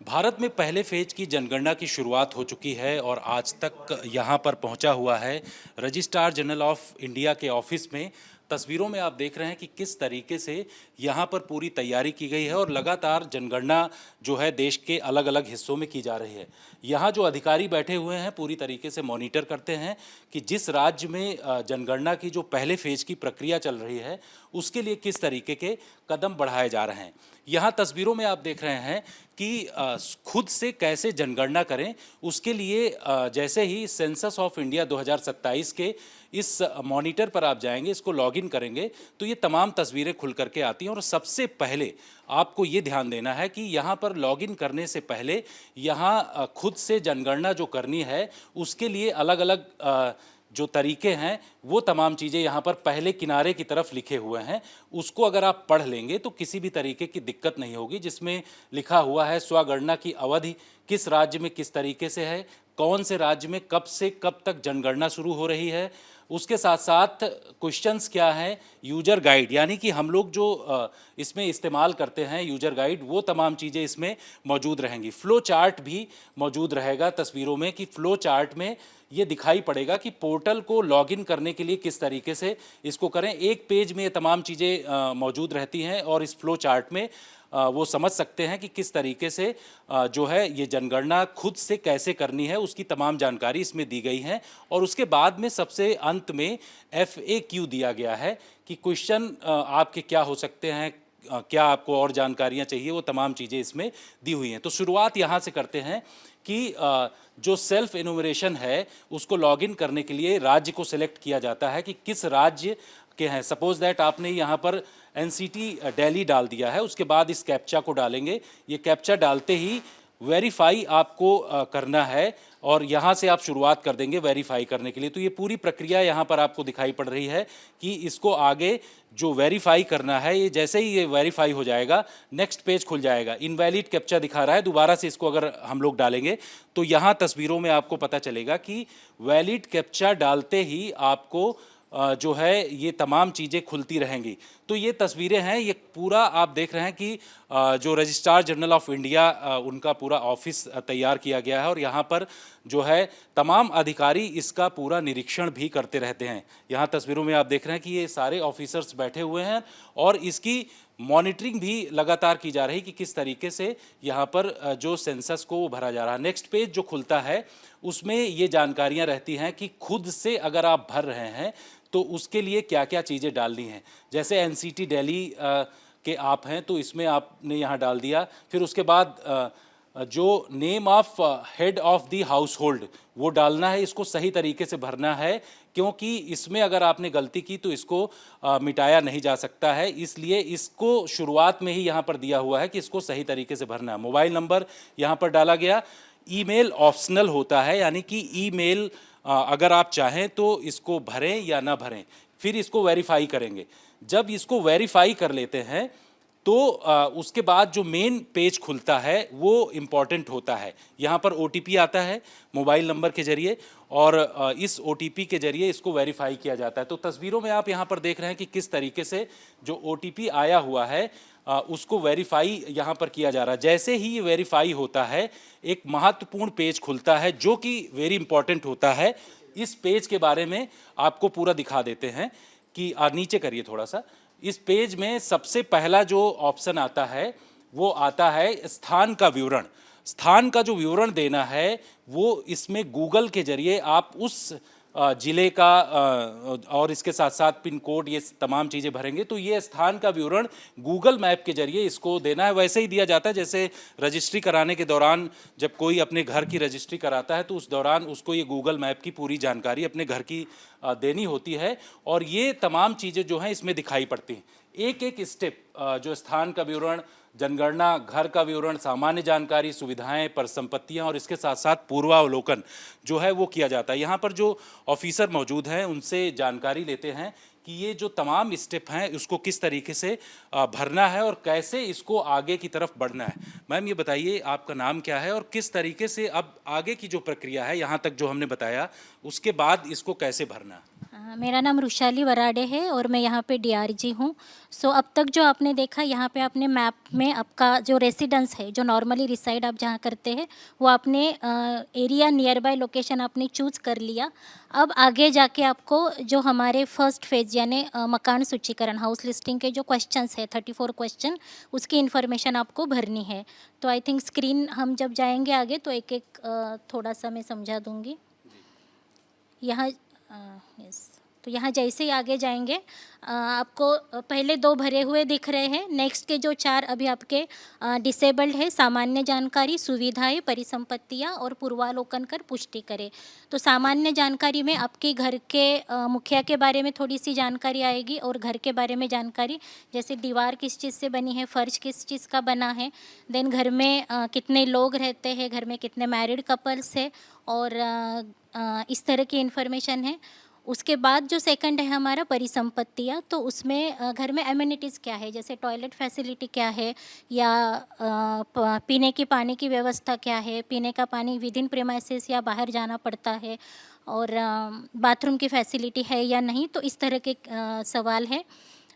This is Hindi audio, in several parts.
भारत में पहले फेज की जनगणना की शुरुआत हो चुकी है और आज तक यहाँ पर पहुँचा हुआ है रजिस्ट्रार जनरल ऑफ इंडिया के ऑफिस में। तस्वीरों में आप देख रहे हैं कि किस तरीके से यहाँ पर पूरी तैयारी की गई है और लगातार जनगणना जो है देश के अलग अलग हिस्सों में की जा रही है। यहाँ जो अधिकारी बैठे हुए हैं पूरी तरीके से मॉनिटर करते हैं कि जिस राज्य में जनगणना की जो पहले फेज की प्रक्रिया चल रही है उसके लिए किस तरीके के कदम बढ़ाए जा रहे हैं। यहाँ तस्वीरों में आप देख रहे हैं कि खुद से कैसे जनगणना करें, उसके लिए जैसे ही सेंसस ऑफ इंडिया 2027 के इस मॉनिटर पर आप जाएंगे, इसको लॉगिन करेंगे तो ये तमाम तस्वीरें खुल करके आती हैं। और सबसे पहले आपको ये ध्यान देना है कि यहाँ पर लॉगिन करने से पहले यहाँ खुद से जनगणना जो करनी है उसके लिए अलग अलग जो तरीके हैं वो तमाम चीज़ें यहाँ पर पहले किनारे की तरफ लिखे हुए हैं। उसको अगर आप पढ़ लेंगे तो किसी भी तरीके की दिक्कत नहीं होगी। जिसमें लिखा हुआ है स्वगणना की अवधि किस राज्य में किस तरीके से है, कौन से राज्य में कब से कब तक जनगणना शुरू हो रही है, उसके साथ साथ क्वेश्चंस क्या हैं, यूजर गाइड यानी कि हम लोग जो इसमें इस्तेमाल करते हैं यूजर गाइड, वो तमाम चीज़ें इसमें मौजूद रहेंगी। फ्लो चार्ट भी मौजूद रहेगा तस्वीरों में कि फ्लो चार्ट में ये दिखाई पड़ेगा कि पोर्टल को लॉगिन करने के लिए किस तरीके से इसको करें। एक पेज में ये तमाम चीज़ें मौजूद रहती हैं और इस फ्लो चार्ट में वो समझ सकते हैं कि किस तरीके से जो है ये जनगणना खुद से कैसे करनी है, उसकी तमाम जानकारी इसमें दी गई है। और उसके बाद में सबसे अंत में FAQ दिया गया है कि क्वेश्चन आपके क्या हो सकते हैं, क्या आपको और जानकारियां चाहिए, वो तमाम चीज़ें इसमें दी हुई हैं। तो शुरुआत यहाँ से करते हैं कि जो सेल्फ इनुमरेशन है उसको लॉगिन करने के लिए राज्य को सिलेक्ट किया जाता है कि किस राज्य के हैं। सपोज दैट आपने यहाँ पर NCT दिल्ली डाल दिया है, उसके बाद इस कैप्चा को डालेंगे। ये कैप्चा डालते ही वेरीफाई आपको करना है और यहाँ से आप शुरुआत कर देंगे वेरीफाई करने के लिए। तो ये पूरी प्रक्रिया यहाँ पर आपको दिखाई पड़ रही है कि इसको आगे जो वेरीफाई करना है, ये जैसे ही ये वेरीफाई हो जाएगा नेक्स्ट पेज खुल जाएगा। इनवैलिड कैप्चा दिखा रहा है, दोबारा से इसको अगर हम लोग डालेंगे तो यहाँ तस्वीरों में आपको पता चलेगा कि वैलिड कैप्चा डालते ही आपको जो है ये तमाम चीज़ें खुलती रहेंगी। तो ये तस्वीरें हैं, ये पूरा आप देख रहे हैं कि जो रजिस्ट्रार जनरल ऑफ इंडिया उनका पूरा ऑफिस तैयार किया गया है और यहाँ पर जो है तमाम अधिकारी इसका पूरा निरीक्षण भी करते रहते हैं। यहाँ तस्वीरों में आप देख रहे हैं कि ये सारे ऑफिसर्स बैठे हुए हैं और इसकी मॉनिटरिंग भी लगातार की जा रही है कि किस तरीके से यहाँ पर जो सेंसस को वो भरा जा रहा है। नेक्स्ट पेज जो खुलता है उसमें ये जानकारियाँ रहती हैं कि खुद से अगर आप भर रहे हैं तो उसके लिए क्या क्या चीज़ें डालनी हैं। जैसे NCT दिल्ली के आप हैं तो इसमें आपने यहाँ डाल दिया। फिर उसके बाद जो name of head of the house hold वो डालना है, इसको सही तरीके से भरना है क्योंकि इसमें अगर आपने गलती की तो इसको मिटाया नहीं जा सकता है। इसलिए इसको शुरुआत में ही यहाँ पर दिया हुआ है कि इसको सही तरीके से भरना है। मोबाइल नंबर यहाँ पर डाला गया। ईमेल ऑप्शनल होता है यानी कि ईमेल अगर आप चाहें तो इसको भरें या ना भरें। फिर इसको वेरीफाई करेंगे। जब इसको वेरीफाई कर लेते हैं तो उसके बाद जो मेन पेज खुलता है वो इम्पॉर्टेंट होता है। यहाँ पर OTP आता है मोबाइल नंबर के जरिए और इस OTP के जरिए इसको वेरीफाई किया जाता है। तो तस्वीरों में आप यहाँ पर देख रहे हैं कि किस तरीके से जो OTP आया हुआ है उसको वेरीफाई यहाँ पर किया जा रहा है। जैसे ही ये वेरीफाई होता है एक महत्वपूर्ण पेज खुलता है जो कि वेरी इंपॉर्टेंट होता है। इस पेज के बारे में आपको पूरा दिखा देते हैं कि नीचे करिए थोड़ा सा। इस पेज में सबसे पहला जो ऑप्शन आता है वो आता है स्थान का विवरण। स्थान का जो विवरण देना है वो इसमें गूगल के जरिए आप उस जिले का और इसके साथ साथ पिन कोड ये तमाम चीज़ें भरेंगे तो ये स्थान का विवरण गूगल मैप के जरिए इसको देना है। वैसे ही दिया जाता है जैसे रजिस्ट्री कराने के दौरान जब कोई अपने घर की रजिस्ट्री कराता है तो उस दौरान उसको ये गूगल मैप की पूरी जानकारी अपने घर की देनी होती है और ये तमाम चीज़ें जो हैं इसमें दिखाई पड़ती हैं। एक एक स्टेप जो स्थान का विवरण, जनगणना, घर का विवरण, सामान्य जानकारी, सुविधाएं, परिसंपत्तियां और इसके साथ साथ पूर्वावलोकन जो है वो किया जाता है। यहाँ पर जो ऑफिसर मौजूद हैं उनसे जानकारी लेते हैं कि ये जो तमाम स्टेप हैं उसको किस तरीके से भरना है और कैसे इसको आगे की तरफ बढ़ना है। मैम ये बताइए आपका नाम क्या है और किस तरीके से अब आगे की जो प्रक्रिया है यहाँ तक जो हमने बताया उसके बाद इसको कैसे भरना है? मेरा नाम रुशाली वराडे है और मैं यहाँ पे डीआरजी हूँ। सो अब तक जो आपने देखा यहाँ पे आपने मैप में आपका जो रेसिडेंस है, जो नॉर्मली रिसाइड आप जहाँ करते हैं, वो आपने एरिया नियर बाय लोकेशन आपने चूज़ कर लिया। अब आगे जाके आपको जो हमारे फर्स्ट फेज यानी मकान सूचीकरण हाउस लिस्टिंग के जो क्वेश्चंस है 34 क्वेश्चन, उसकी इन्फॉर्मेशन आपको भरनी है। तो आई थिंक स्क्रीन हम जब जाएंगे आगे तो एक एक थोड़ा सा मैं समझा दूँगी। यहाँ यस, तो यहाँ जैसे ही आगे जाएंगे आपको पहले 2 भरे हुए दिख रहे हैं। नेक्स्ट के जो 4 अभी आपके डिसेबल्ड है, सामान्य जानकारी, सुविधाएं, परिसंपत्तियाँ और पूर्वावलोकन कर पुष्टि करें। तो सामान्य जानकारी में आपके घर के मुखिया के बारे में थोड़ी सी जानकारी आएगी और घर के बारे में जानकारी, जैसे दीवार किस चीज़ से बनी है, फर्श किस चीज़ का बना है, देन घर में कितने लोग रहते हैं, घर में कितने मैरिड कपल्स है और इस तरह की इन्फॉर्मेशन है। उसके बाद जो सेकंड है हमारा परिसंपत्तियाँ, तो उसमें घर में एमिनिटीज़ क्या है, जैसे टॉयलेट फैसिलिटी क्या है या पीने की पानी की व्यवस्था क्या है, पीने का पानी विद इन प्रीमाइसेस या बाहर जाना पड़ता है, और बाथरूम की फैसिलिटी है या नहीं। तो इस तरह के सवाल है।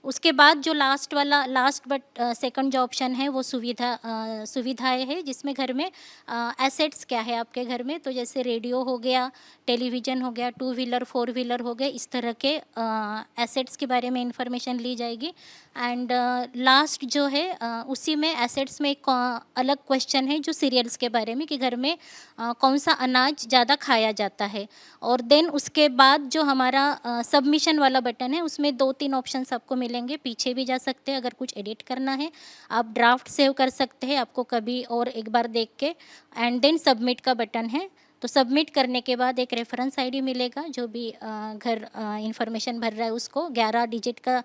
उसके बाद जो लास्ट बट सेकंड जो ऑप्शन है वो सुविधाएं है, जिसमें घर में एसेट्स क्या है आपके घर में, तो जैसे रेडियो हो गया, टेलीविज़न हो गया, 2 व्हीलर 4 व्हीलर हो गए, इस तरह के एसेट्स के बारे में इंफॉर्मेशन ली जाएगी। एंड लास्ट जो है उसी में एसेट्स में एक अलग क्वेश्चन है जो सीरियल्स के बारे में, कि घर में कौन सा अनाज ज़्यादा खाया जाता है। और देन उसके बाद जो हमारा सबमिशन वाला बटन है, उसमें 2-3 ऑप्शंस आपको मिलेंगे। पीछे भी जा सकते हैं अगर कुछ एडिट करना है, आप ड्राफ्ट सेव कर सकते हैं आपको कभी और एक बार देख के। एंड देन सबमिट का बटन है। तो सबमिट करने के बाद एक रेफरेंस आईडी मिलेगा, जो भी घर इंफॉर्मेशन भर रहा है उसको 11 डिजिट का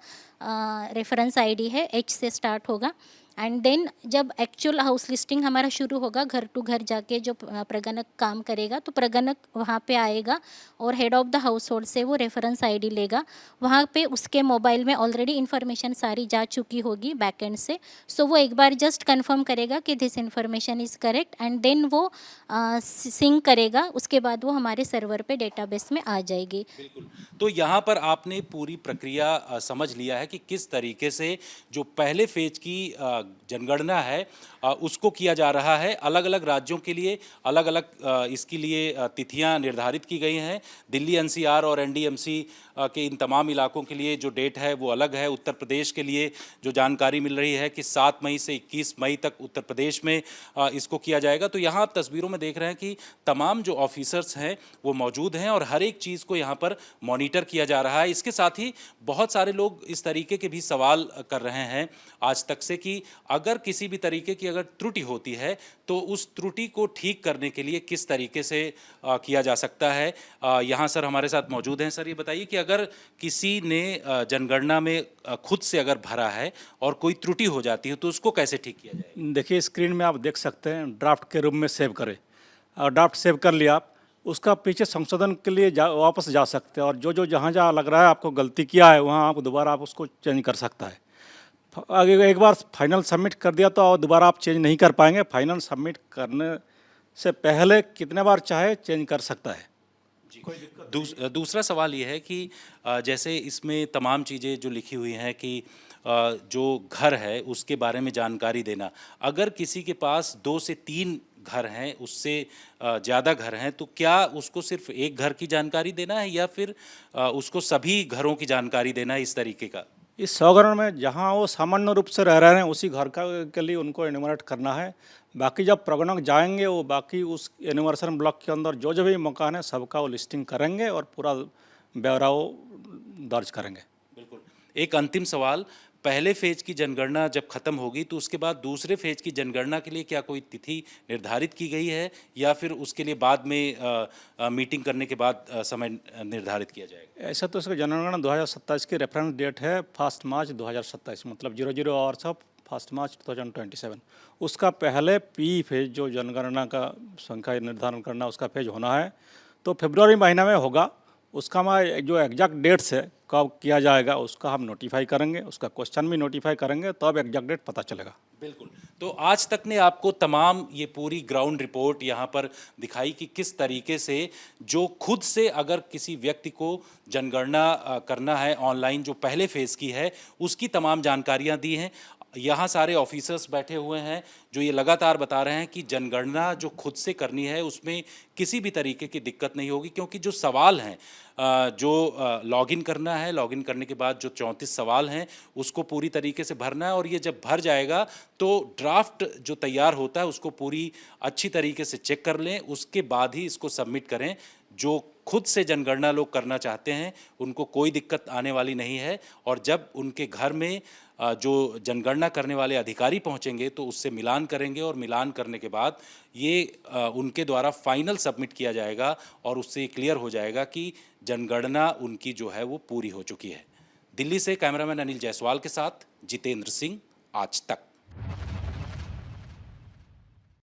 रेफरेंस आईडी है, एच से स्टार्ट होगा। एंड देन जब एक्चुअल हाउस लिस्टिंग हमारा शुरू होगा, घर टू घर जाके जो प्रगणक काम करेगा, तो प्रगणक वहाँ पे आएगा और head of the house hold से वो रेफरेंस आईडी लेगा। वहाँ पे उसके मोबाइल में ऑलरेडी इन्फॉर्मेशन सारी जा चुकी होगी बैकएंड से। सो वो एक बार जस्ट कंफर्म करेगा कि this information is correct, and then वो सिंक करेगा। उसके बाद वो हमारे सर्वर पे डेटाबेस में आ जाएगी। बिल्कुल। तो यहाँ पर आपने पूरी प्रक्रिया समझ लिया है कि किस तरीके से जो पहले फेज की जनगणना है उसको किया जा रहा है। अलग अलग राज्यों के लिए अलग अलग इसके लिए तिथियां निर्धारित की गई हैं। दिल्ली एनसीआर और एनडीएमसी के इन तमाम इलाकों के लिए जो डेट है वो अलग है। उत्तर प्रदेश के लिए जो जानकारी मिल रही है कि 7 मई से 21 मई तक उत्तर प्रदेश में इसको किया जाएगा। तो यहाँ आप तस्वीरों में देख रहे हैं कि तमाम जो ऑफिसर्स हैं वो मौजूद हैं और हर एक चीज़ को यहाँ पर मॉनिटर किया जा रहा है। इसके साथ ही बहुत सारे लोग इस तरीके के भी सवाल कर रहे हैं आज तक से कि अगर किसी भी तरीके की अगर त्रुटि होती है तो उस त्रुटि को ठीक करने के लिए किस तरीके से किया जा सकता है। यहाँ सर हमारे साथ मौजूद हैं। सर ये बताइए कि अगर किसी ने जनगणना में खुद से अगर भरा है और कोई त्रुटि हो जाती है तो उसको कैसे ठीक किया जाए? देखिए स्क्रीन में आप देख सकते हैं, ड्राफ्ट के रूप में सेव करें और ड्राफ्ट सेव कर लिया आप, उसका पीछे संशोधन के लिए वापस जा सकते हैं और जो जहाँ जहाँ लग रहा है आपको गलती किया है वहाँ आप दोबारा आप उसको चेंज कर सकता है। आगे एक बार फाइनल सबमिट कर दिया तो दोबारा आप चेंज नहीं कर पाएंगे। फाइनल सबमिट करने से पहले कितने बार चाहे चेंज कर सकता है। दूसरा सवाल ये है कि जैसे इसमें तमाम चीज़ें जो लिखी हुई हैं कि जो घर है उसके बारे में जानकारी देना, अगर किसी के पास 2 से 3 घर हैं, उससे ज़्यादा घर हैं, तो क्या उसको सिर्फ एक घर की जानकारी देना है या फिर उसको सभी घरों की जानकारी देना है, इस तरीके का? इस 100 घरों में जहाँ वो सामान्य रूप से रह रहे हैं उसी घर का के लिए उनको एनुमरेट करना है। बाकी जब प्रगणक जाएंगे वो बाकी उस एनुमरेशन ब्लॉक के अंदर जो भी मकान है सबका वो लिस्टिंग करेंगे और पूरा ब्यौरा वो दर्ज करेंगे। बिल्कुल। एक अंतिम सवाल, पहले फेज की जनगणना जब खत्म होगी तो उसके बाद दूसरे फेज की जनगणना के लिए क्या कोई तिथि निर्धारित की गई है या फिर उसके लिए बाद में मीटिंग करने के बाद समय निर्धारित किया जाएगा? ऐसा तो इसका जनगणना 2027 की रेफरेंस डेट है 1 मार्च 2027, मतलब 00 आवर्स ऑफ 1 मार्च 2027। उसका पहले पी फेज जो जनगणना का संख्या निर्धारण करना उसका फेज होना है तो फरवरी महीना में होगा। उसका हमारा जो एग्जैक्ट डेट्स है कब किया जाएगा उसका हम नोटिफाई करेंगे, उसका क्वेश्चन भी नोटिफाई करेंगे, तब एग्जैक्ट डेट पता चलेगा। बिल्कुल। तो आज तक ने आपको तमाम ये पूरी ग्राउंड रिपोर्ट यहाँ पर दिखाई कि किस तरीके से जो खुद से अगर किसी व्यक्ति को जनगणना करना है ऑनलाइन, जो पहले फेज़ की है उसकी तमाम जानकारियाँ दी हैं। यहाँ सारे ऑफिसर्स बैठे हुए हैं जो ये लगातार बता रहे हैं कि जनगणना जो खुद से करनी है उसमें किसी भी तरीके की दिक्कत नहीं होगी, क्योंकि जो सवाल हैं जो लॉगिन करना है, लॉगिन करने के बाद जो 34 सवाल हैं उसको पूरी तरीके से भरना है, और ये जब भर जाएगा तो ड्राफ्ट जो तैयार होता है उसको पूरी अच्छी तरीके से चेक कर लें, उसके बाद ही इसको सबमिट करें। जो खुद से जनगणना लोग करना चाहते हैं उनको कोई दिक्कत आने वाली नहीं है, और जब उनके घर में जो जनगणना करने वाले अधिकारी पहुंचेंगे तो उससे मिलान करेंगे, और मिलान करने के बाद ये उनके द्वारा फाइनल सबमिट किया जाएगा और उससे क्लियर हो जाएगा कि जनगणना उनकी जो है वो पूरी हो चुकी है। दिल्ली से कैमरामैन अनिल जायसवाल के साथ जितेंद्र सिंह, आज तक।